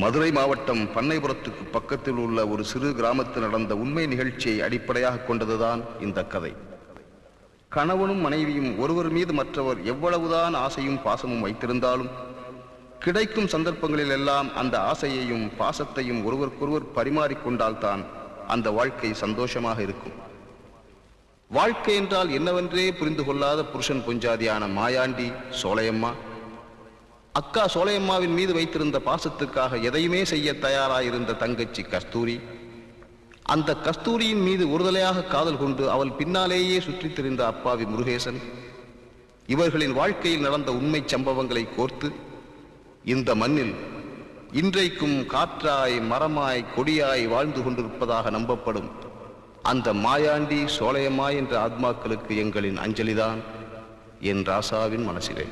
மதுரை மாவட்டம் பண்ணைபுரத்துக்கு பக்கத்தில் உள்ள ஒரு சிறு கிராமத்தில் நடந்த உண்மை நிகழ்ச்சியை அடிப்படையாக கொண்டதுதான் இந்த கதை. கணவனும் மனைவியும் ஒருவர் மீது மற்றவர் எவ்வளவுதான் ஆசையும் பாசமும் வைத்திருந்தாலும் கிடைக்கும் சந்தர்ப்பங்களில் எல்லாம் அந்த ஆசையையும் பாசத்தையும் ஒருவருக்கொருவர் பரிமாறிக்கொண்டால்தான் அந்த வாழ்க்கை சந்தோஷமாக இருக்கும். வாழ்க்கை என்றால் என்னவென்றே புரிந்து கொள்ளாத புருஷன் பொஞ்சாதியான மாயாண்டி சோலையம்மா அக்கா சோலையம்மாவின் மீது வைத்திருந்த பாசத்துக்காக எதையுமே செய்ய தயாராயிருந்த தங்கச்சி கஸ்தூரி, அந்த கஸ்தூரியின் மீது ஒருதலையாக காதல் கொண்டு அவள் பின்னாலேயே சுற்றித் திரிந்த அப்பாவி முருகேசன், இவர்களின் வாழ்க்கையில் நடந்த உண்மை சம்பவங்களை கோர்த்து இந்த மண்ணில் இன்றைக்கும் காற்றாய் மரமாய் கொடியாய் வாழ்ந்து கொண்டிருப்பதாக நம்பப்படும் அந்த மாயாண்டி சோலையம்மா என்ற ஆத்மாக்களுக்கு எங்களின் அஞ்சலிதான் என் ராசாவின் மனசிலே.